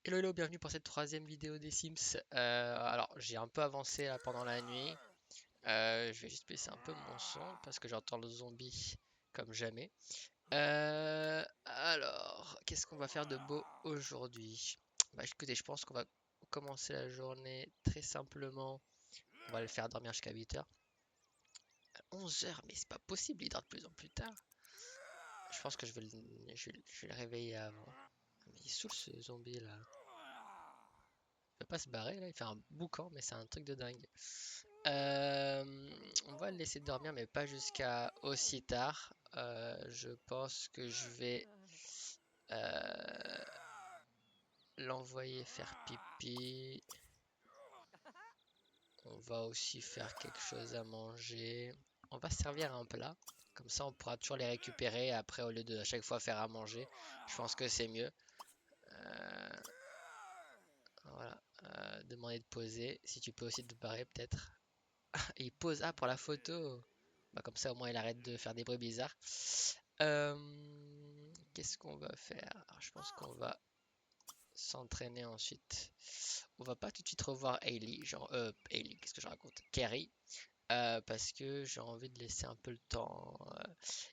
Hello hello, bienvenue pour cette troisième vidéo des Sims. Alors j'ai un peu avancé là pendant la nuit. Je vais juste baisser un peu mon son parce que j'entends le zombie comme jamais. Alors, qu'est-ce qu'on va faire de beau aujourd'hui? Bah écoutez, je pense qu'on va commencer la journée très simplement. On va le faire dormir jusqu'à 8h. 11h, mais c'est pas possible, il dort de plus en plus tard. Je pense que je vais le réveiller avant. Mais il saoule ce zombie là. Il peut pas se barrer là, il fait un boucan, mais c'est un truc de dingue. On va le laisser dormir, mais pas jusqu'à aussi tard. Je pense que je vais euh, l'envoyer faire pipi. On va aussi faire quelque chose à manger. On va servir un plat. Comme ça, on pourra toujours les récupérer après au lieu de à chaque fois faire à manger. Je pense que c'est mieux. Euh, voilà. Demander de poser. Si tu peux aussi te barrer peut-être. Et il pose A pour la photo. Bah, comme ça, au moins, il arrête de faire des bruits bizarres. Euh, Qu'est-ce qu'on va faire? Alors, je pense qu'on va s'entraîner ensuite. On va pas tout de suite revoir Hailey, genre Hailey, qu'est-ce que je raconte? Carrie, parce que j'ai envie de laisser un peu le temps.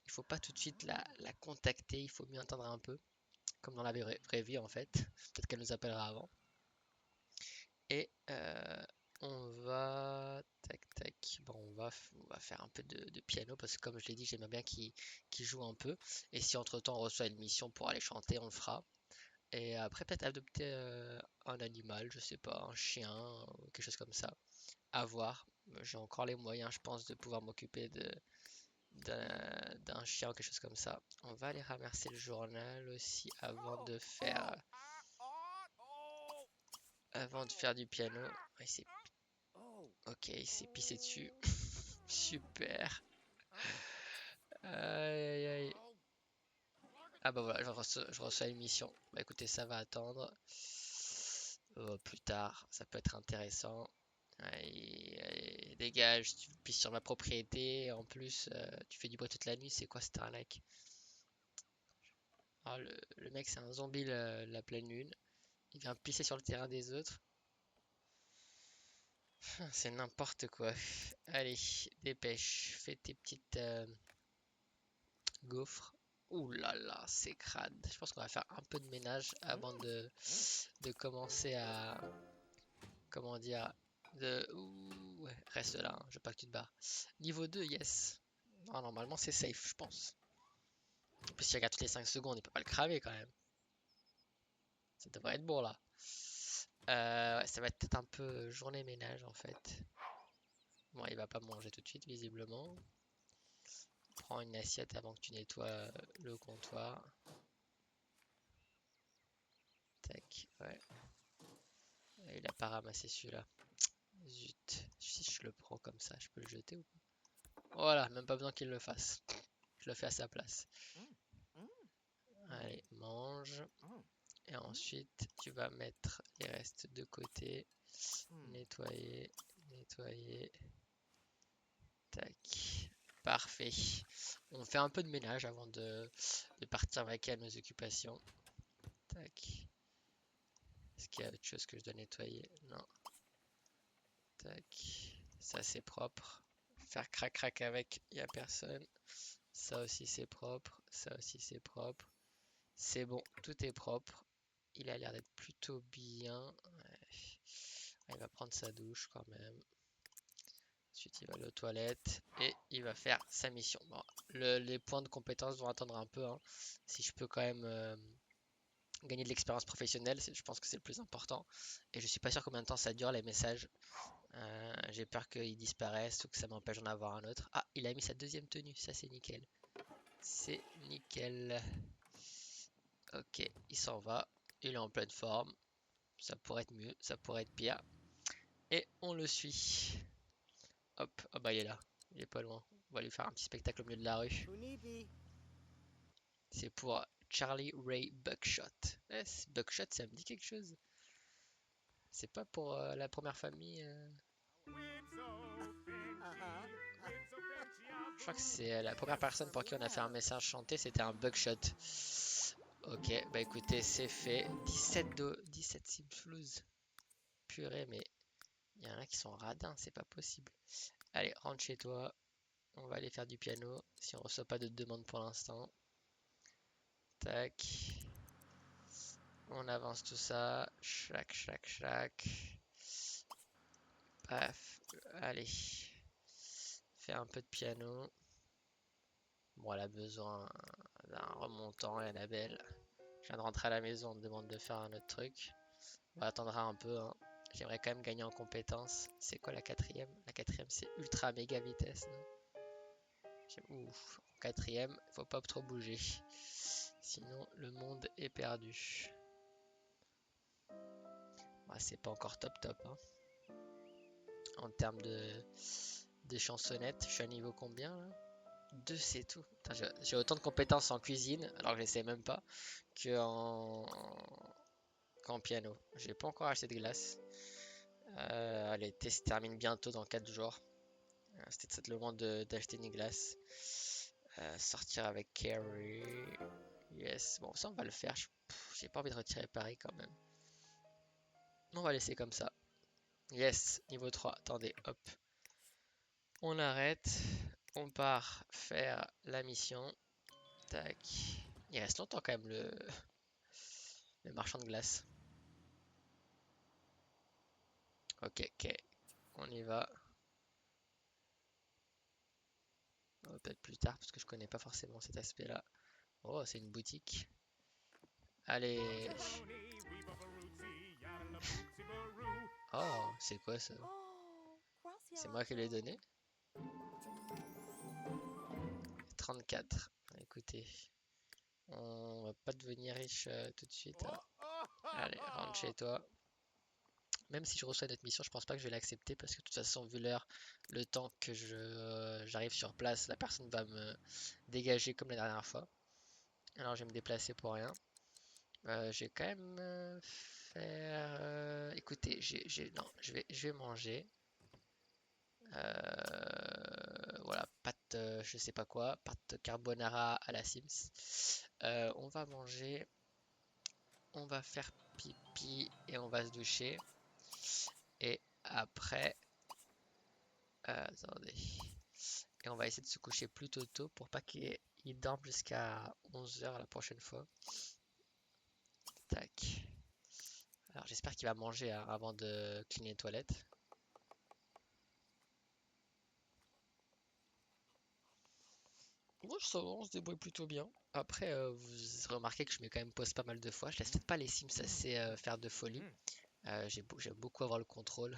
Il faut pas tout de suite la contacter, il faut mieux attendre un peu, comme dans la vraie vie en fait. Peut-être qu'elle nous appellera avant. Et on va tac tac. Bon, on va faire un peu de piano parce que comme je l'ai dit, j'aimerais bien qu'il joue un peu. Et si entre-temps on reçoit une mission pour aller chanter, on le fera. Et après peut-être adopter un animal, je sais pas, un chien ou quelque chose comme ça. À voir. J'ai encore les moyens, je pense, de pouvoir m'occuper d'un chien ou quelque chose comme ça. On va aller ramasser le journal aussi avant de faire du piano. Ah, ok, il s'est pissé dessus. Super. Aïe aïe aïe. Ah bah voilà, je reçois une mission. Bah écoutez, ça va attendre. Plus tard, ça peut être intéressant. Aïe, aïe, dégage, tu pisses sur ma propriété. En plus, tu fais du bruit toute la nuit. C'est quoi cette arnaque? Ah, le mec, c'est un zombie la pleine lune. Il vient pisser sur le terrain des autres. C'est n'importe quoi. Allez, dépêche. Fais tes petites gaufres. Ouh là là, c'est crade. Je pense qu'on va faire un peu de ménage avant de commencer à. Comment dire? Ouh, ouais, reste là, hein, je veux pas que tu te barres. Niveau 2, yes. Non, normalement, c'est safe, je pense. En plus, s'il regarde toutes les 5 secondes, il peut pas le cramer quand même. Ça devrait être bon là. Ouais, ça va être peut-être un peu journée ménage en fait. Bon, il va pas manger tout de suite, visiblement. Prends une assiette avant que tu nettoies le comptoir. Tac, ouais. Il a pas ramassé celui-là. Zut. Si je le prends comme ça, je peux le jeter ou pas? Voilà, même pas besoin qu'il le fasse. Je le fais à sa place. Allez, mange. Et ensuite, tu vas mettre les restes de côté. Nettoyer, nettoyer. Tac. Parfait. On fait un peu de ménage avant de partir vaquer à nos occupations. Tac. Est-ce qu'il y a autre chose que je dois nettoyer? Non. Tac. Ça c'est propre. Faire crac crac avec, il n'y a personne. Ça aussi c'est propre. Ça aussi c'est propre. C'est bon, tout est propre. Il a l'air d'être plutôt bien. Ouais. Il va prendre sa douche quand même. Ensuite, il va aller aux toilettes et il va faire sa mission. Bon, les points de compétence vont attendre un peu, hein. Si je peux quand même gagner de l'expérience professionnelle, je pense que c'est le plus important. Et je suis pas sûr combien de temps ça dure les messages. J'ai peur qu'ils disparaissent ou que ça m'empêche d'en avoir un autre. Ah, il a mis sa deuxième tenue, ça c'est nickel. C'est nickel. Ok, il s'en va. Il est en pleine forme. Ça pourrait être mieux, ça pourrait être pire. Et on le suit. Hop, ah bah il est là. Il est pas loin. On va lui faire un petit spectacle au milieu de la rue. C'est pour Charlie Ray Buckshot. Buckshot, ça me dit quelque chose. C'est pas pour la première famille. Je crois que c'est la première personne pour qui on a fait un message chanté, c'était un Buckshot. Ok, bah écoutez, c'est fait. 17 Sims. Purée, mais il y en a qui sont radins, c'est pas possible. Allez, rentre chez toi. On va aller faire du piano. Si on reçoit pas de demande pour l'instant. Tac. On avance tout ça. Chlac, chlac, chlac. Paf. Allez. Fais un peu de piano. Bon, elle a besoin d'un remontant, Annabelle. Je viens de rentrer à la maison, on me demande de faire un autre truc. On attendra un peu, hein. J'aimerais quand même gagner en compétences. C'est quoi la quatrième? La quatrième, c'est ultra méga vitesse, non? Ouf, en quatrième, faut pas trop bouger. Sinon, le monde est perdu. Bah, c'est pas encore top top, hein. En termes de chansonnettes, je suis à niveau combien là? 2 c'est tout. J'ai autant de compétences en cuisine, alors que je sais même pas, que qu'en piano. J'ai pas encore acheté de glace. Allez, test termine bientôt dans 4 jours. C'était peut-être le moment d'acheter une glace. Sortir avec Carrie. Yes, bon, ça on va le faire. J'ai pas envie de retirer Paris quand même. On va laisser comme ça. Yes, niveau 3. Attendez, hop. On arrête. On part faire la mission. Tac. Il reste longtemps quand même le marchand de glace. Ok, ok. On y va. Peut-être plus tard parce que je connais pas forcément cet aspect-là. Oh, c'est une boutique. Allez. Oh, c'est quoi ça? C'est moi qui l'ai donné? 34. Écoutez, on va pas devenir riche tout de suite, hein. Allez, rentre chez toi. Même si je reçois notre mission, je pense pas que je vais l'accepter parce que de toute façon, vu l'heure, le temps que j'arrive sur place, la personne va me dégager comme la dernière fois. Alors je vais me déplacer pour rien. Je vais quand même faire. Écoutez, non, je vais manger. Voilà, pâte, je sais pas quoi, pâte carbonara à la Sims. On va manger, on va faire pipi et on va se doucher. Et après, attendez. Et on va essayer de se coucher plus tôt pour pas qu'il dorme jusqu'à 11 heures la prochaine fois. Tac. Alors j'espère qu'il va manger hein, avant de cleaner les toilettes. Moi ça va, on se débrouille plutôt bien. Après, vous remarquez que je mets quand même pause pas mal de fois. Je laisse peut-être pas les Sims assez faire de folie. J'aime beaucoup avoir le contrôle.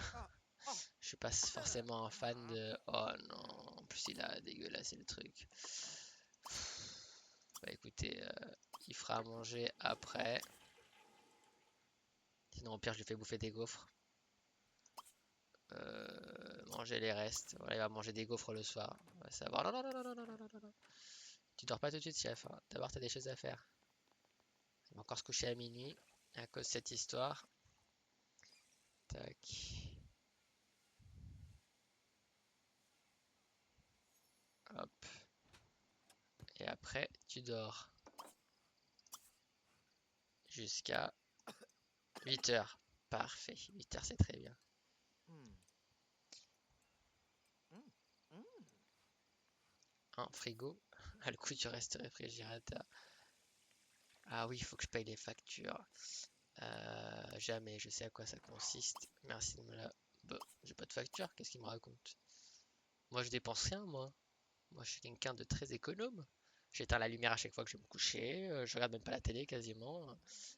Je suis pas forcément un fan de. Oh non, en plus il a dégueulassé le truc. Bah écoutez, il fera à manger après. Sinon au pire je lui fais bouffer des gaufres. Manger les restes. Voilà, il va manger des gaufres le soir. On va savoir. Non, non, non, non, non, non, non, non, non. Tu dors pas tout de suite, chef, hein. D'abord, t'as des choses à faire. Il va encore se coucher à minuit à cause de cette histoire. Tac. Hop. Et après, tu dors jusqu'à 8 heures. Parfait. 8 heures, c'est très bien. Un frigo. Ah, le coup du reste réfrigérateur. Ah oui, il faut que je paye les factures. Jamais, je sais à quoi ça consiste. Merci de me la. Bah, j'ai pas de facture, qu'est-ce qu'il me raconte? Moi, je dépense rien, moi. Moi, je suis quelqu'un de très économe. J'éteins la lumière à chaque fois que je vais me coucher. Je regarde même pas la télé quasiment.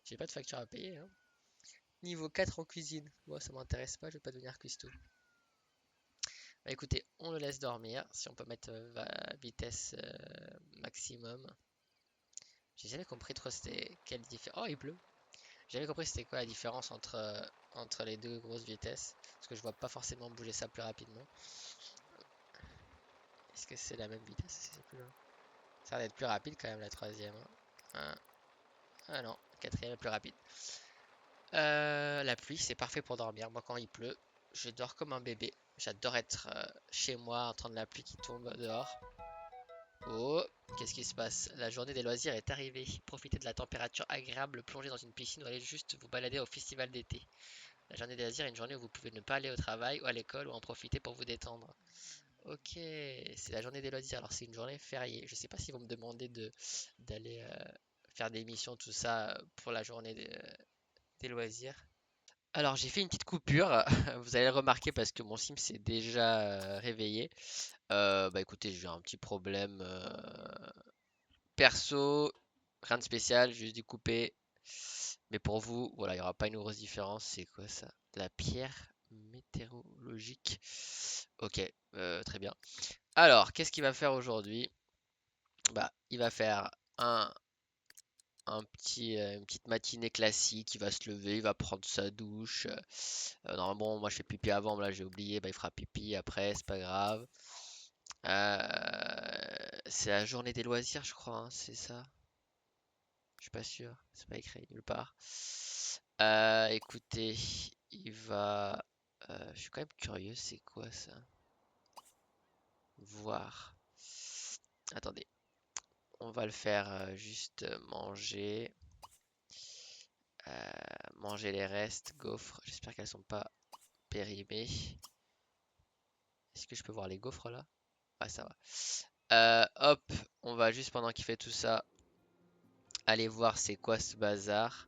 J'ai pas de facture à payer, hein. Niveau 4 en cuisine. Moi, ça m'intéresse pas, je vais pas devenir cuistot. Bah écoutez, on le laisse dormir. Si on peut mettre vitesse maximum. J'ai jamais compris trop c'était quelle différence. Oh, il pleut. J'ai jamais compris c'était quoi la différence entre les deux grosses vitesses. Parce que je vois pas forcément bouger ça plus rapidement. Est-ce que c'est la même vitesse? C'est plus loin. Ça va être plus rapide quand même la troisième, hein. Ah non, la quatrième est plus rapide. La pluie, c'est parfait pour dormir. Moi, quand il pleut, je dors comme un bébé. J'adore être chez moi, entendre la pluie qui tombe dehors. Oh, qu'est-ce qui se passe? La journée des loisirs est arrivée. Profitez de la température agréable, plongez dans une piscine ou allez juste vous balader au festival d'été. La journée des loisirs est une journée où vous pouvez ne pas aller au travail ou à l'école ou en profiter pour vous détendre. Ok, c'est la journée des loisirs. Alors c'est une journée fériée. Je sais pas s'ils vont me demander d'aller faire des missions, tout ça pour la journée des loisirs. Alors j'ai fait une petite coupure. Vous allez le remarquer parce que mon sim s'est déjà réveillé. Bah écoutez, j'ai eu un petit problème perso, rien de spécial, juste découpé. Mais pour vous, voilà, il n'y aura pas une grosse différence. C'est quoi ça? La pierre météorologique. Ok, très bien. Alors, qu'est-ce qu'il va faire aujourd'hui? Bah, il va faire une petite matinée classique. Il va se lever, il va prendre sa douche. Normalement, moi je fais pipi avant, mais là j'ai oublié. Bah, il fera pipi après, c'est pas grave. C'est la journée des loisirs, je crois, hein, c'est ça? Je suis pas sûr, c'est pas écrit nulle part. Écoutez, il va. Je suis quand même curieux, c'est quoi ça? Voir. Attendez, on va le faire juste manger. Manger les restes, gaufres. J'espère qu'elles sont pas périmées. Est-ce que je peux voir les gaufres là? Ah, ça va. Hop, on va juste pendant qu'il fait tout ça, aller voir c'est quoi ce bazar.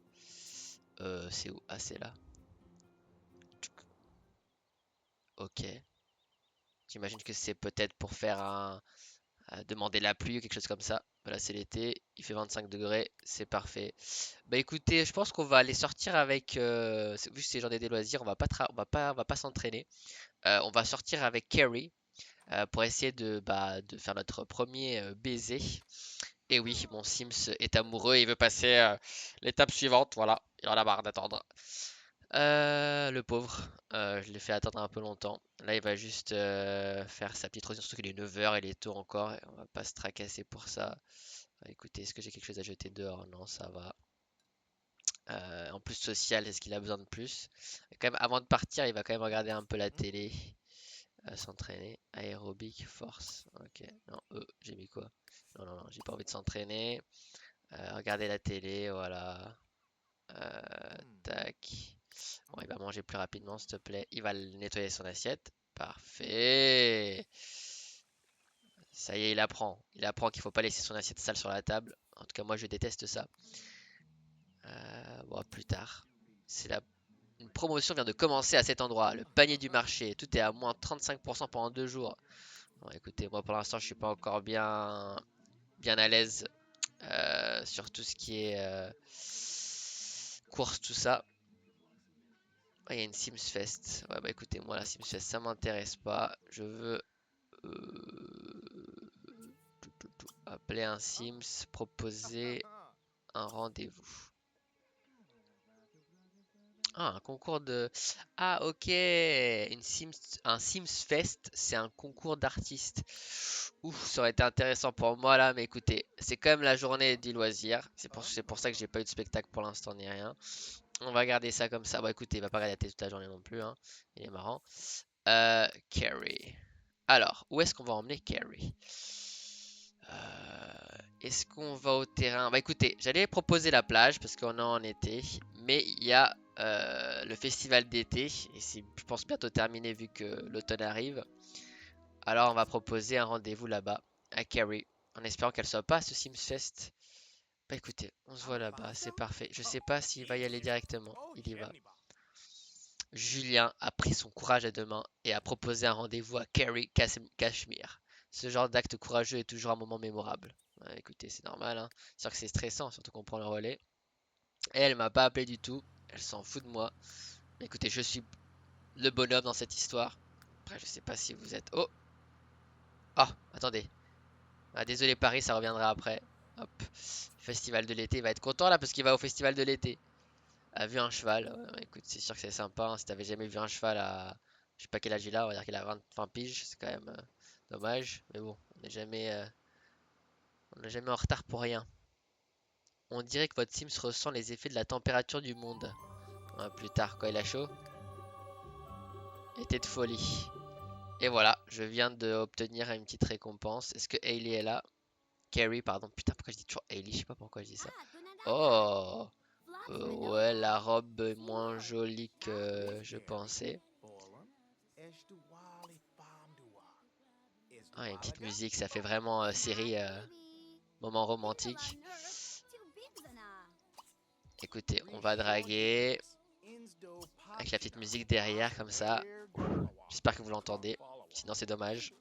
C'est où? Ah, c'est là. Ok. J'imagine que c'est peut-être pour faire demander la pluie ou quelque chose comme ça. Voilà, c'est l'été, il fait 25 degrés, c'est parfait. Bah écoutez, je pense qu'on va aller sortir avec, vu que c'est journée des loisirs, on va pas s'entraîner. On va sortir avec Carrie pour essayer de faire notre premier baiser. Et oui, mon Sims est amoureux, il veut passer l'étape suivante, voilà, il en a marre d'attendre. Le pauvre, je l'ai fait attendre un peu longtemps. Là, il va juste faire sa petite routine, surtout qu'il est 9 h, il est tôt encore, et on va pas se tracasser pour ça. Écoutez, est-ce que j'ai quelque chose à jeter dehors? Non, ça va. En plus social, est-ce qu'il a besoin de plus? Et quand même, avant de partir, il va quand même regarder un peu la télé, s'entraîner. Aérobic, force. Ok, non, j'ai mis quoi? Non, non, non, j'ai pas envie de s'entraîner. Regarder la télé, voilà. Tac. Bon, il va manger plus rapidement, s'il te plaît. Il va nettoyer son assiette. Parfait. Ça y est, il apprend. Il apprend qu'il faut pas laisser son assiette sale sur la table. En tout cas, moi, je déteste ça. Bon, plus tard. C'est la... Une promotion vient de commencer à cet endroit. Le panier du marché. Tout est à moins 35% pendant 2 jours. Bon, écoutez, moi, pour l'instant, je suis pas encore bien à l'aise sur tout ce qui est course, tout ça. Ah, il y a une Sims Fest. Ouais, bah écoutez, moi la Sims Fest, ça m'intéresse pas. Je veux appeler un Sims, proposer un rendez-vous. Ah, un concours de. Ah, ok. Un Sims Fest, c'est un concours d'artistes. Ouf, ça aurait été intéressant pour moi là, mais écoutez, c'est quand même la journée du loisir. C'est pour ça que j'ai pas eu de spectacle pour l'instant ni rien. On va garder ça comme ça. Bon, écoutez, il va pas regarder la télé toute la journée non plus, hein. Il est marrant. Carrie. Alors, où est-ce qu'on va emmener Carrie? Est-ce qu'on va au terrain? Bah écoutez, j'allais proposer la plage parce qu'on est en été, mais il y a le festival d'été et c'est, je pense, bientôt terminé vu que l'automne arrive. Alors on va proposer un rendez-vous là-bas à Carrie, en espérant qu'elle soit pas à ce Sims Fest. Bah écoutez, on se voit là-bas, c'est parfait. Je sais pas s'il va y aller directement. Il y va. Julien a pris son courage à deux mains et a proposé un rendez-vous à Kerry Cashmere. Ce genre d'acte courageux est toujours un moment mémorable. Ouais, écoutez, c'est normal, hein. C'est sûr que c'est stressant, surtout qu'on prend le relais. Et elle m'a pas appelé du tout. Elle s'en fout de moi. Mais écoutez, je suis le bonhomme dans cette histoire. Après, je sais pas si vous êtes. Oh! Ah, attendez. Ah, désolé Paris, ça reviendra après. Hop. Festival de l'été. Il va être content là parce qu'il va au festival de l'été. A vu un cheval. Écoute, c'est sûr que c'est sympa, hein. Si t'avais jamais vu un cheval à. Je sais pas quel âge il a, on va dire qu'il a 20 piges. C'est quand même dommage. Mais bon, on n'est jamais en retard pour rien. On dirait que votre Sims ressent les effets de la température du monde. Ouais, plus tard, quand il a chaud. Été de folie. Et voilà, je viens d'obtenir une petite récompense. Est-ce que Hailey est là? Carrie, pardon. Putain, pourquoi je dis toujours Hailey? Je sais pas pourquoi je dis ça. Oh! Ouais, la robe est moins jolie que je pensais. Ah, il y a une petite musique, ça fait vraiment série, moment romantique. Écoutez, on va draguer avec la petite musique derrière, comme ça. J'espère que vous l'entendez, sinon c'est dommage.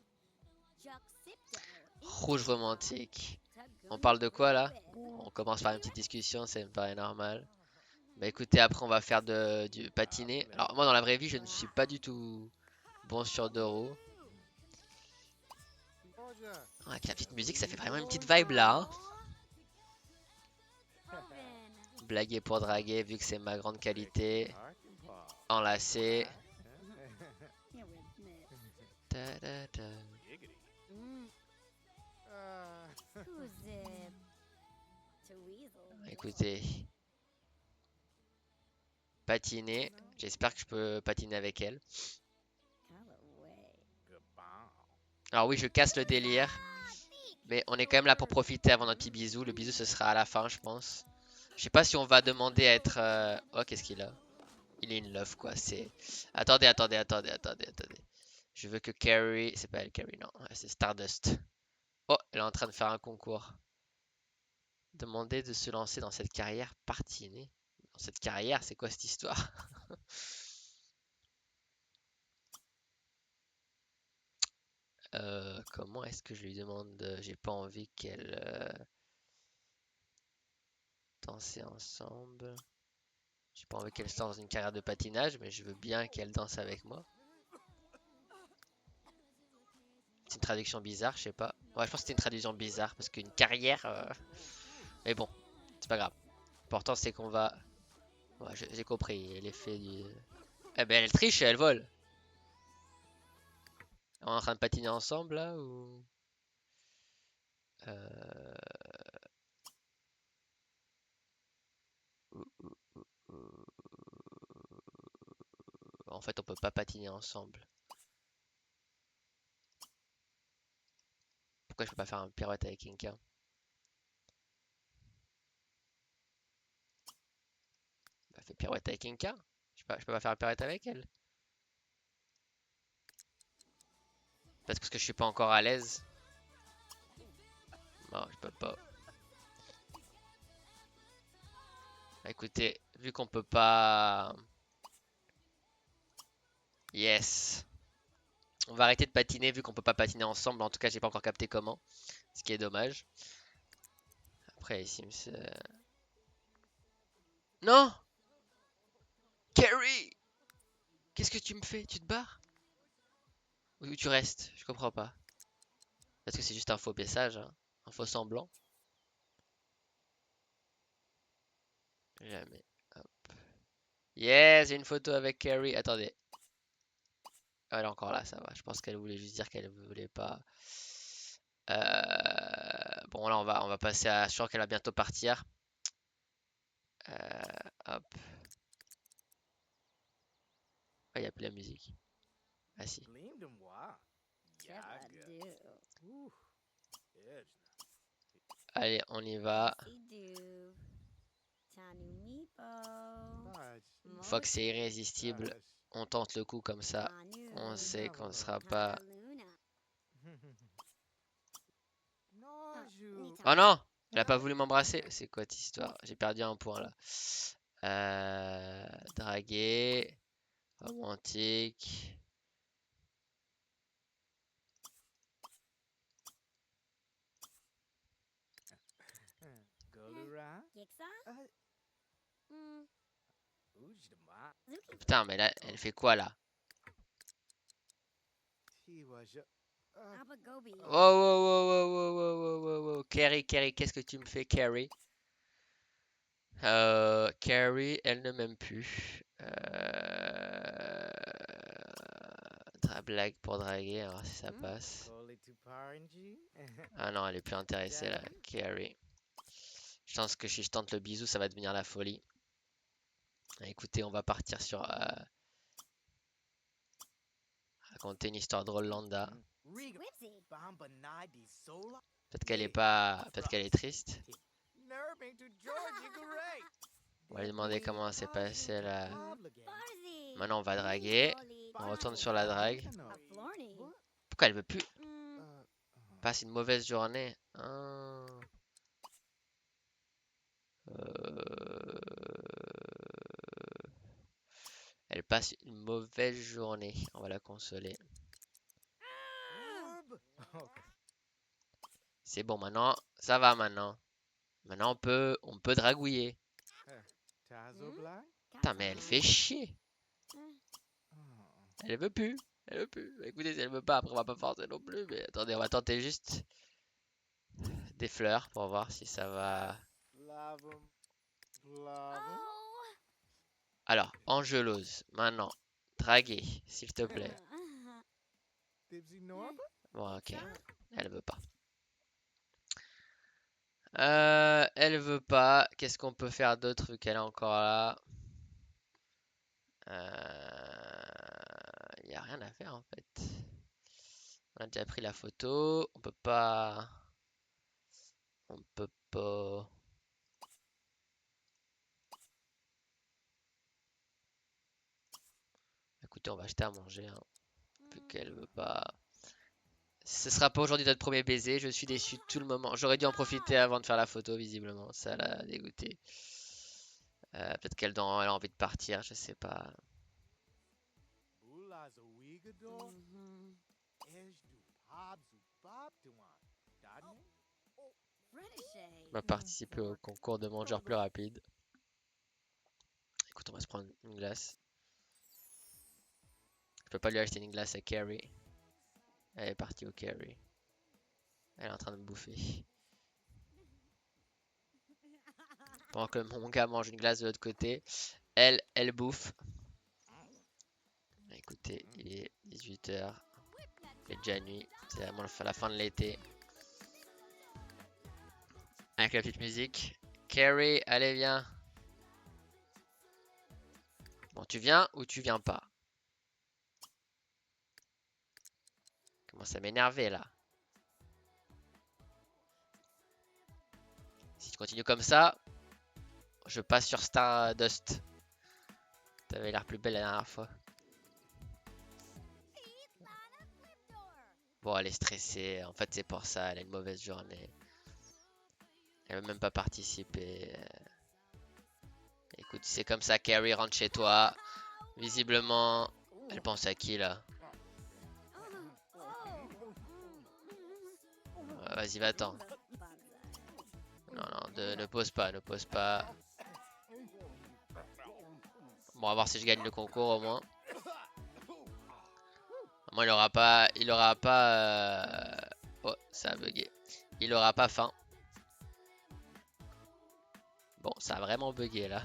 Rouge romantique. On parle de quoi là? On commence par une petite discussion, ça me paraît normal. Bah écoutez, après on va faire du patiné. Alors moi dans la vraie vie, je ne suis pas du tout bon sur deux roues. Ah, avec la petite musique, ça fait vraiment une petite vibe là, hein. Blaguer pour draguer, vu que c'est ma grande qualité. Enlacer. Ta, ta, ta. Écoutez, patiner. J'espère que je peux patiner avec elle. Alors oui, je casse le délire. Mais on est quand même là pour profiter avant notre petit bisou. Le bisou, ce sera à la fin, je pense. Je sais pas si on va demander à être... Oh, qu'est-ce qu'il a? Il est in love, quoi. C'est... Attendez. Je veux que Carrie... C'est pas elle, Carrie, non. Ouais, c'est Stardust. Oh, elle est en train de faire un concours. Demander de se lancer dans cette carrière patinée. Dans cette carrière, c'est quoi cette histoire? Comment est-ce que je lui demande? J'ai pas envie qu'elle danse ensemble. J'ai pas envie qu'elle se lance dans une carrière de patinage, mais je veux bien qu'elle danse avec moi. C'est une traduction bizarre, je sais pas. Ouais, je pense que c'était une traduction bizarre parce qu'une carrière. Mais bon, c'est pas grave. L'important c'est qu'on va. Ouais, j'ai compris l'effet du. Eh ben elle triche et elle vole. On est en train de patiner ensemble là ou. Euh, En fait, on peut pas patiner ensemble. Pourquoi je peux pas faire un pirouette avec Inka? Bah, fais pirouette avec Inka. Je peux pas faire un pirouette avec elle. Peut-être parce que je suis pas encore à l'aise. Non, je peux pas. Bah, écoutez, vu qu'on peut pas. Yes. On va arrêter de patiner vu qu'on peut pas patiner ensemble. En tout cas, j'ai pas encore capté comment. Ce qui est dommage. Après, les Sims. Non! Carrie! Qu'est-ce que tu me fais? Tu te barres? Ou tu restes? Je comprends pas. Parce que c'est juste un faux message, hein. Un faux semblant. Jamais. Hop. Yes, j'ai une photo avec Carrie. Attendez. Ah, elle est encore là, ça va. Je pense qu'elle voulait juste dire qu'elle voulait pas. Bon, là, on va passer à. Je suis sûr qu'elle va bientôt partir. Hop. Ah, il n'y a plus la musique. Ah, si. Allez, on y va. Une fois que c'est irrésistible, on tente le coup comme ça. On sait qu'on ne sera pas. Oh non! Elle a pas voulu m'embrasser. C'est quoi cette histoire? J'ai perdu un point là. Draguer. Romantique. Putain, mais là, elle fait quoi là? Oh, oh. Carrie, qu'est-ce que tu me fais, Carrie? Carrie, elle ne m'aime plus. Blague pour draguer, alors si ça passe. Ah non, elle est plus intéressée là, Carrie. Je pense que si je tente le bisou, ça va devenir la folie. Écoutez, on va partir sur raconter une histoire drôle lambda. Peut-être qu'elle est pas... Peut-être qu'elle est triste. On va lui demander comment s'est passé la... Maintenant, on va draguer. On retourne sur la drague. Pourquoi elle veut plus? Passe une mauvaise journée. Ah. Elle passe une mauvaise journée. On va la consoler. C'est bon maintenant. Ça va maintenant. Maintenant on peut dragouiller. Putain mais elle fait chier. Elle veut plus. Elle veut plus. Écoutez si elle veut pas après on va pas forcer non plus. Mais attendez on va tenter juste des fleurs pour voir si ça va. Alors Angelose maintenant. Draguer s'il te plaît. Bon ok. Elle veut pas. Elle veut pas. Qu'est-ce qu'on peut faire d'autre vu qu'elle est encore là? Il y a rien à faire en fait. On a déjà pris la photo. On peut pas. On peut pas. Écoutez, on va acheter à manger, hein, vu qu'elle veut pas. Ce sera pas aujourd'hui notre premier baiser. Je suis déçu tout le moment. J'aurais dû en profiter avant de faire la photo, visiblement. Ça l'a dégoûté. Peut-être elle a envie de partir, je sais pas. On va participer au concours de mangeur plus rapide. Écoute, on va se prendre une glace. Je peux pas lui acheter une glace à Carrie. Elle est partie au Carrie. Elle est en train de bouffer. Pendant que mon gars mange une glace de l'autre côté, elle bouffe. Écoutez, il est 18 h. Il est déjà nuit. C'est vraiment la fin de l'été. Avec la petite musique. Carrie, allez, viens. Bon, tu viens ou tu viens pas? Commence à m'énerver là. Si tu continues comme ça, je passe sur Stardust. T'avais l'air plus belle la dernière fois. Bon, elle est stressée. En fait, c'est pour ça. Elle a une mauvaise journée. Elle veut même pas participer. Écoute, c'est comme ça, Carrie rentre chez toi. Visiblement, elle pense à qui là? Vas-y, va-t'en. Non, non, ne pose pas, ne pose pas. Bon, on va voir si je gagne le concours au moins. Moi, il aura pas. Oh, ça a bugué. Il aura pas faim. Bon, ça a vraiment bugué là.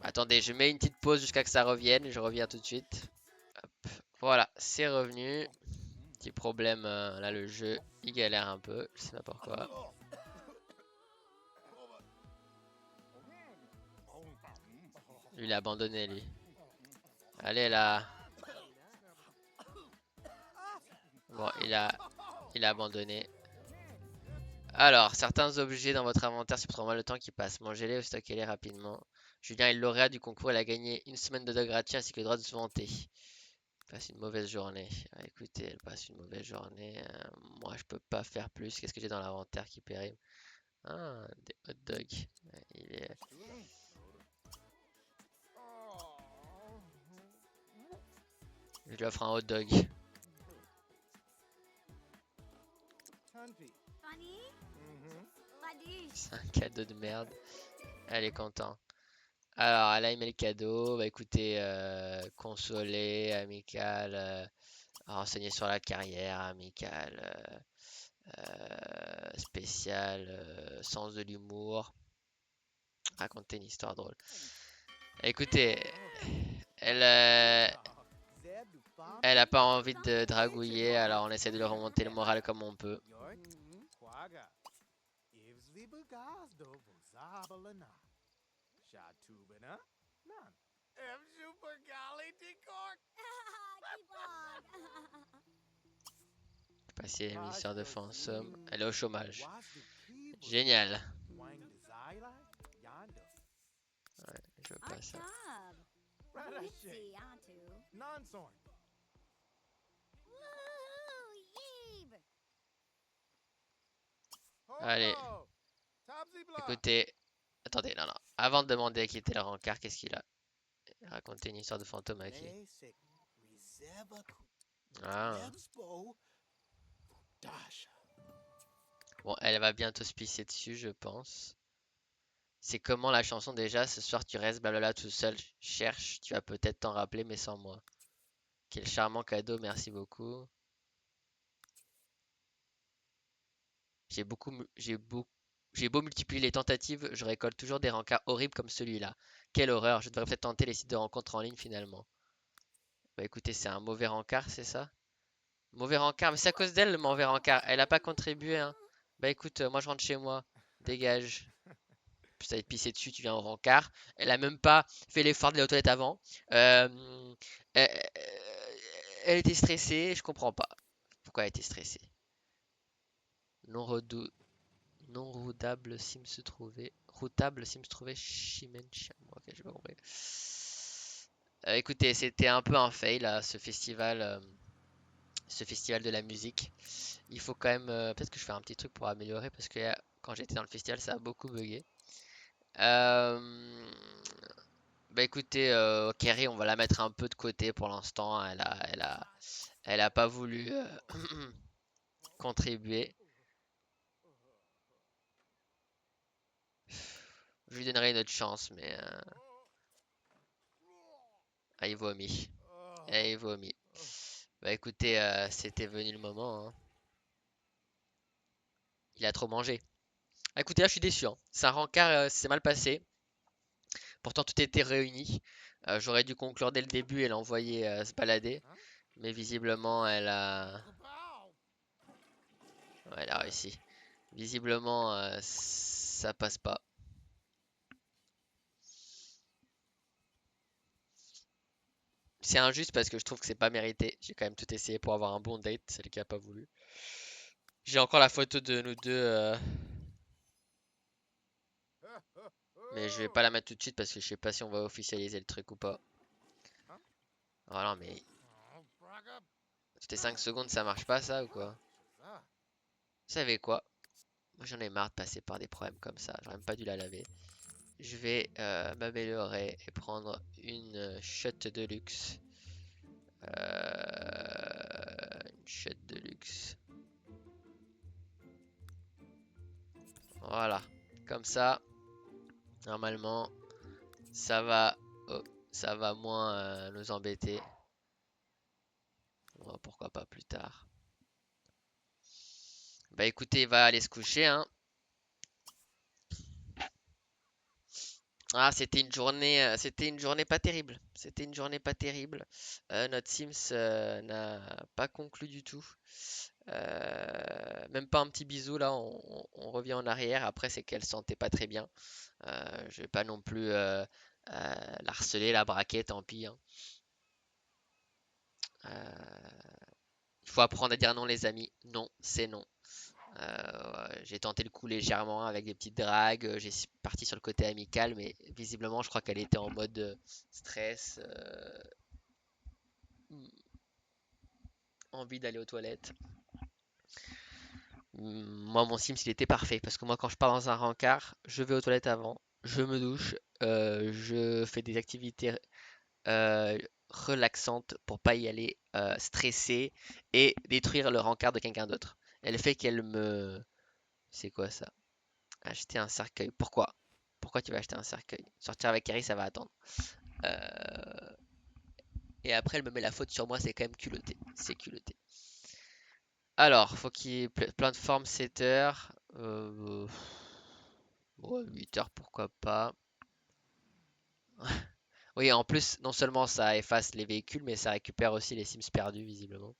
Attendez, je mets une petite pause jusqu'à que ça revienne. Je reviens tout de suite. Hop. Voilà, c'est revenu. Petit problème, là le jeu, il galère un peu. Je sais pas pourquoi. Lui, il a abandonné lui. Allez là. Bon, il a abandonné. Alors, certains objets dans votre inventaire supporteront mal le temps qui passe. Mangez-les ou stockez-les rapidement. Julien est lauréat du concours. Il a gagné une semaine de dog gratuit ainsi que le droit de se vanter. Passe une mauvaise journée. Ah, écoutez, elle passe une mauvaise journée. Moi, je peux pas faire plus. Qu'est-ce que j'ai dans l'inventaire qui périme? Ah, des hot dogs. Il est... Je lui offre un hot dog. C'est un cadeau de merde. Elle est contente. Alors, elle a aimé le cadeau. Bah écoutez, consoler, amical, renseigner sur la carrière, amical, spécial, sens de l'humour, raconter une histoire drôle. Écoutez, elle, elle a pas envie de dragouiller, alors on essaie de lui remonter le moral comme on peut. passer une histoire de fantôme. Elle est au chômage. Génial. Ouais, je veux pas ça. Allez, écoutez. Attendez, non, non. Avant de demander qui était le rencard, qu'est-ce qu'il a? Raconter une histoire de fantôme à qui? Ah. Bon, elle va bientôt se pisser dessus, je pense. C'est comment la chanson déjà? Ce soir tu restes blablabla tout seul. Cherche, tu vas peut-être t'en rappeler, mais sans moi. Quel charmant cadeau, merci beaucoup. J'ai beau multiplier les tentatives, je récolte toujours des rencarts horribles comme celui-là. Quelle horreur, je devrais peut-être tenter les sites de rencontres en ligne finalement. Bah écoutez, c'est un mauvais rencard, c'est ça? Mauvais rencard, mais c'est à cause d'elle le mauvais rencard. Elle a pas contribué, hein. Bah écoute, moi je rentre chez moi. Dégage. Puis ça va te pisser dessus, tu viens au rencard. Elle a même pas fait l'effort d'aller aux toilettes avant. Euh, elle était stressée, je comprends pas. Pourquoi elle était stressée? Non redou... Non routable Sims trouvé. Routable Sims trouvé Chimencham. Ok, j'ai pas compris. Écoutez, c'était un peu un fail là, ce festival de la musique. Il faut quand même, peut-être que je fais un petit truc pour améliorer parce que quand j'étais dans le festival, ça a beaucoup bugué. Euh, Bah écoutez, Kerry, on va la mettre un peu de côté pour l'instant. Elle a pas voulu contribuer. Je lui donnerai une autre chance, mais ah, il vomit. Et il vomit. Bah écoutez, c'était venu le moment, hein. Il a trop mangé. Ah, écoutez, là je suis déçu, hein. C'est un rencard, c'est mal passé. Pourtant tout était réuni. J'aurais dû conclure dès le début et l'envoyer se balader. Mais visiblement, ouais, elle a réussi. Visiblement, ça passe pas. C'est injuste parce que je trouve que c'est pas mérité. J'ai quand même tout essayé pour avoir un bon date, celle qui a pas voulu. J'ai encore la photo de nous deux, mais je vais pas la mettre tout de suite parce que je sais pas si on va officialiser le truc ou pas. Voilà, mais toutes les 5 secondes ça marche pas ça ou quoi? Vous savez quoi? Moi j'en ai marre de passer par des problèmes comme ça. J'aurais même pas dû la laver. Je vais m'améliorer et prendre une shot de luxe. Une shot de luxe. Voilà. Comme ça, normalement, ça va, oh, ça va moins nous embêter. Bon, pourquoi pas plus tard. Bah écoutez, il va aller se coucher, hein. Ah, c'était une journée pas terrible. C'était une journée pas terrible. Notre Sims n'a pas conclu du tout. Même pas un petit bisou là, on revient en arrière. Après, c'est qu'elle se sentait pas très bien. Je vais pas non plus la harceler, la braquer, tant pis, hein. Il faut apprendre à dire non, les amis. Non, c'est non. J'ai tenté le coup légèrement avec des petites dragues. J'ai parti sur le côté amical, mais visiblement, je crois qu'elle était en mode stress, envie d'aller aux toilettes. Moi, mon Sims, il était parfait parce que moi, quand je pars dans un rencard, je vais aux toilettes avant, je me douche, je fais des activités euh, relaxantes pour pas y aller stressé et détruire le rencard de quelqu'un d'autre. Elle fait qu'elle me... C'est quoi ça? Acheter un cercueil. Pourquoi? Pourquoi tu vas acheter un cercueil? Sortir avec Harry, ça va attendre. Euh, Et après, elle me met la faute sur moi, c'est quand même culotté. C'est culotté. Alors, faut qu'il y ait plein de formes 7 heures. Ouais, 8 heures, pourquoi pas. Oui, en plus, non seulement ça efface les véhicules, mais ça récupère aussi les Sims perdus, visiblement.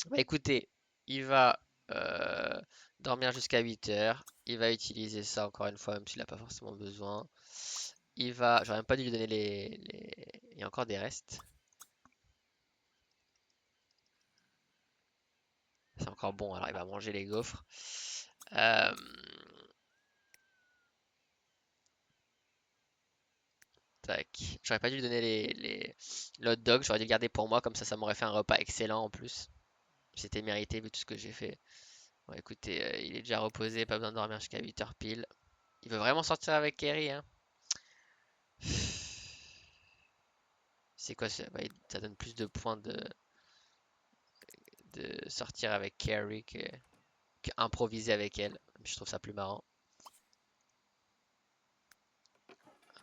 Bah écoutez, il va euh, dormir jusqu'à 8 heures. Il va utiliser ça encore une fois, même s'il n'a pas forcément besoin. Il va... J'aurais même pas dû lui donner Il y a encore des restes. C'est encore bon, alors il va manger les gaufres. Euh, Tac. J'aurais pas dû lui donner le hot dog, j'aurais dû le garder pour moi, comme ça m'aurait fait un repas excellent en plus. C'était mérité vu tout ce que j'ai fait. Bon, écoutez, il est déjà reposé, pas besoin de dormir jusqu'à 8 heures pile. Il veut vraiment sortir avec Kerry, hein. C'est quoi ça? Bah, ça donne plus de points de sortir avec Kerry qu'improviser avec elle. Je trouve ça plus marrant.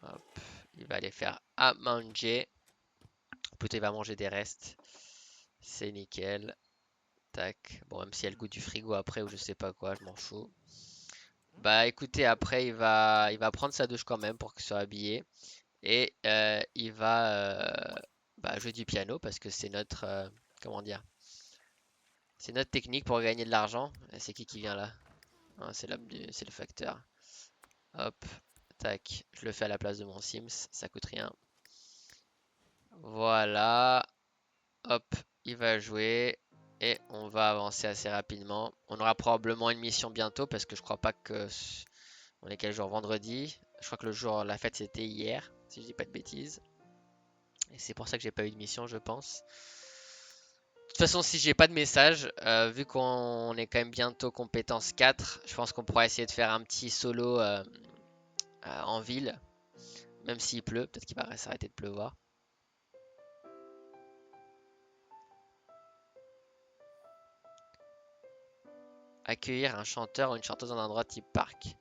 Hop, il va aller faire à manger. Plutôt, il va manger des restes. C'est nickel. Tac. Bon, même s'il y a le goût du frigo après ou je sais pas quoi, je m'en fous. Bah écoutez, après il va prendre sa douche quand même pour qu'il soit habillé. Et il va bah, jouer du piano parce que c'est notre, comment dire, c'est notre technique pour gagner de l'argent. C'est qui vient là? Ah, c'est le facteur. Hop, tac, je le fais à la place de mon Sims, ça coûte rien. Voilà, hop, il va jouer et on va avancer assez rapidement. On aura probablement une mission bientôt parce que je crois pas que on est quel jour? Vendredi. Je crois que le jour la fête c'était hier, si je dis pas de bêtises. Et c'est pour ça que j'ai pas eu de mission, je pense. De toute façon, si j'ai pas de message, vu qu'on est quand même bientôt compétence 4, je pense qu'on pourra essayer de faire un petit solo en ville. Même s'il pleut, peut-être qu'il va s'arrêter de pleuvoir. Accueillir un chanteur ou une chanteuse dans un endroit type parc.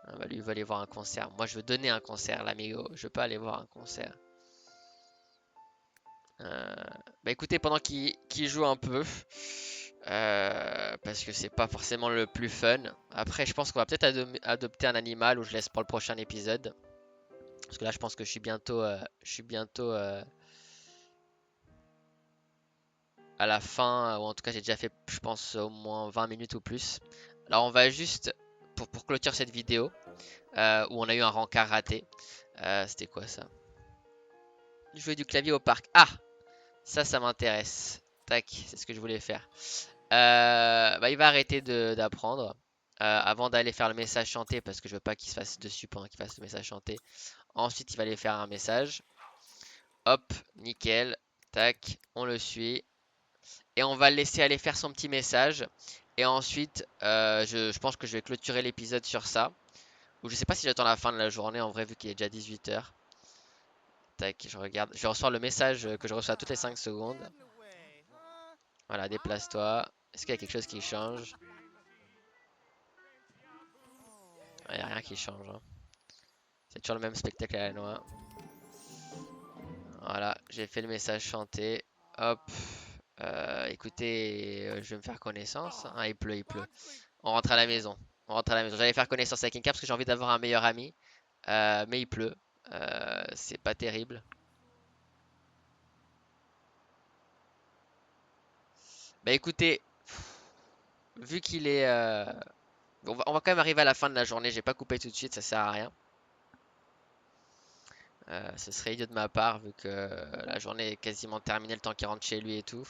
Ah bah lui, il veut aller voir un concert. Moi, je veux donner un concert, l'amigo. Je veux pas aller voir un concert. Euh, Bah écoutez, pendant qu'il joue un peu, parce que c'est pas forcément le plus fun. Après, je pense qu'on va peut-être adopter un animal ou je laisse pour le prochain épisode. Parce que là, je pense que je suis bientôt à la fin, ou en tout cas, j'ai déjà fait, je pense, au moins 20 minutes ou plus. Alors, on va juste, pour clôturer cette vidéo, où on a eu un rencard raté. C'était quoi ça? Jouer du clavier au parc. Ah! Ça m'intéresse. Tac, c'est ce que je voulais faire. Bah, il va arrêter d'apprendre avant d'aller faire le message chanté parce que je veux pas qu'il se fasse dessus pendant qu'il fasse le message chanté. Ensuite, il va aller faire un message. Hop, nickel. Tac, on le suit. Et on va le laisser aller faire son petit message. Et ensuite, je pense que je vais clôturer l'épisode sur ça. Ou je sais pas si j'attends la fin de la journée en vrai, vu qu'il est déjà 18 heures. Tac, je regarde. Je reçois le message que je reçois toutes les 5 secondes. Voilà, déplace-toi. Est-ce qu'il y a quelque chose qui change? Il n'y a rien qui change, hein. C'est toujours le même spectacle à la noix. Voilà, j'ai fait le message chanté. Hop. Écoutez, je vais me faire connaissance. Ah, il pleut, il pleut. On rentre à la maison. On rentre à la maison. J'allais faire connaissance avec Inka parce que j'ai envie d'avoir un meilleur ami. Mais il pleut. C'est pas terrible. Bah écoutez, vu qu'il est... on va quand même arriver à la fin de la journée. J'ai pas coupé tout de suite, ça sert à rien. Ce serait idiot de ma part vu que la journée est quasiment terminée, le temps qu'il rentre chez lui et tout.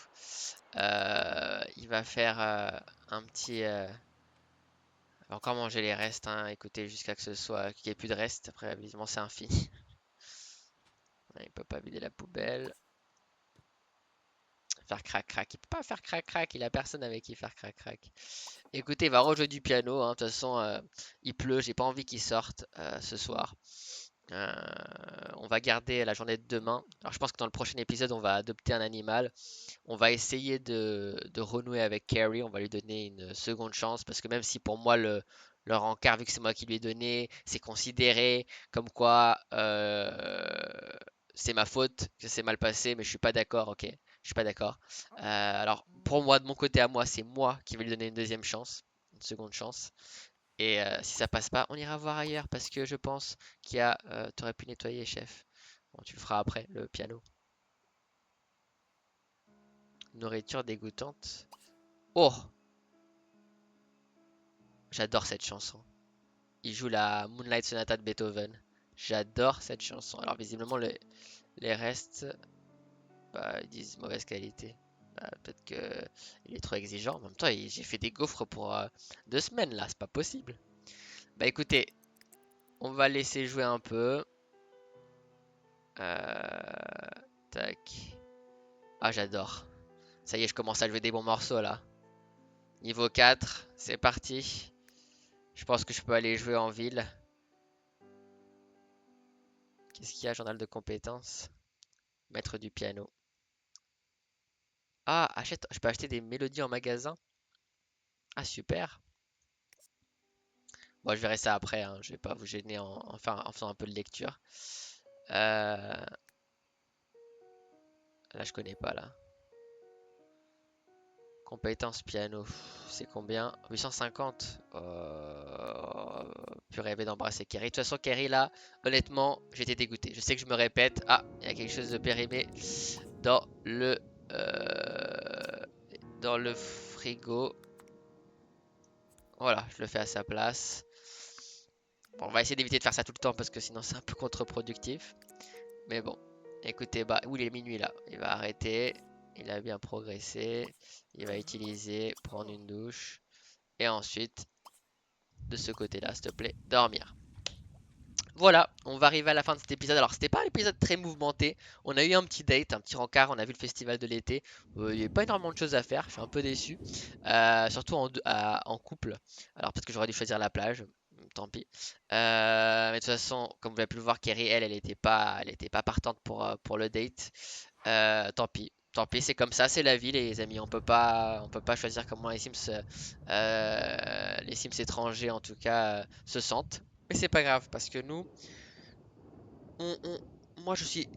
Il va faire un petit... il va encore manger les restes, hein. Écoutez, jusqu'à que ce soit qu'il n'y ait plus de restes. Après, évidemment, c'est infini. Il peut pas vider la poubelle. Faire crac crac. Il peut pas faire crac crac. Il a personne avec qui faire crac crac. Écoutez, il va rejouer du piano, hein. De toute façon, il pleut. J'ai pas envie qu'il sorte ce soir. Euh, on va garder la journée de demain. Alors, je pense que dans le prochain épisode, on va adopter un animal. On va essayer de renouer avec Carrie. On va lui donner une seconde chance parce que même si pour moi le rencard, vu que c'est moi qui lui ai donné, c'est considéré comme quoi c'est ma faute, que c'est mal passé, mais je suis pas d'accord, ok? Je suis pas d'accord. Alors pour moi, de mon côté à moi, c'est moi qui vais lui donner une deuxième chance, une seconde chance. Et si ça passe pas, on ira voir ailleurs parce que je pense qu'il y a. T'aurais pu nettoyer, chef. Bon, tu le feras après, le piano. Nourriture dégoûtante. Oh, j'adore cette chanson. Il joue la Moonlight Sonata de Beethoven. J'adore cette chanson. Alors visiblement les restes, bah, ils disent mauvaise qualité. Peut-être que il est trop exigeant. En même temps, j'ai fait des gaufres pour 2 semaines là, c'est pas possible. Bah écoutez, on va laisser jouer un peu. Tac. Ah, j'adore. Ça y est, je commence à jouer des bons morceaux là. Niveau 4, c'est parti. Je pense que je peux aller jouer en ville. Qu'est-ce qu'il y a, journal de compétences? Maître du piano. Ah, je peux acheter des mélodies en magasin. Ah, super. Bon, je verrai ça après, hein. Je vais pas vous gêner en faisant un peu de lecture. Là, je connais pas là. Compétences piano, c'est combien? 850. Plus rêver d'embrasser Kerry. De toute façon, Kerry, là, honnêtement, j'étais dégoûté. Je sais que je me répète. Ah, il y a quelque chose de périmé dans euh, dans le frigo. Voilà, je le fais à sa place. Bon, on va essayer d'éviter de faire ça tout le temps parce que sinon c'est un peu contre-productif. Mais bon, écoutez, bah, où il est minuit là? Il va arrêter. Il a bien progressé. Il va utiliser, prendre une douche. Et ensuite, de ce côté-là, s'il te plaît, dormir. Voilà, on va arriver à la fin de cet épisode. Alors, c'était pas un épisode très mouvementé. On a eu un petit date, un petit rencard. On a vu le festival de l'été. Il n'y avait pas énormément de choses à faire. Je suis un peu déçu. Surtout en couple. Alors, peut-être que j'aurais dû choisir la plage. Tant pis. Mais de toute façon, comme vous avez pu le voir, Kerry, elle était pas partante pour le date. Tant pis. Tant pis, c'est comme ça, c'est la vie, les amis. On peut pas choisir comment les Sims étrangers, en tout cas, se sentent. Mais c'est pas grave, parce que nous, on, on- moi je suis,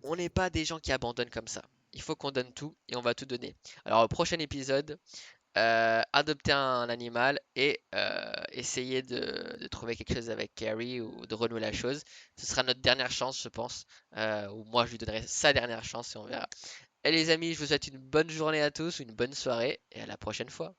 on n'est pas des gens qui abandonnent comme ça. Il faut qu'on donne tout et on va tout donner. Alors, au prochain épisode, adopter un animal et essayer de trouver quelque chose avec Carrie ou de renouer la chose. Ce sera notre dernière chance, je pense. Ou moi, je lui donnerai sa dernière chance et on verra. Et les amis, je vous souhaite une bonne journée à tous, une bonne soirée et à la prochaine fois.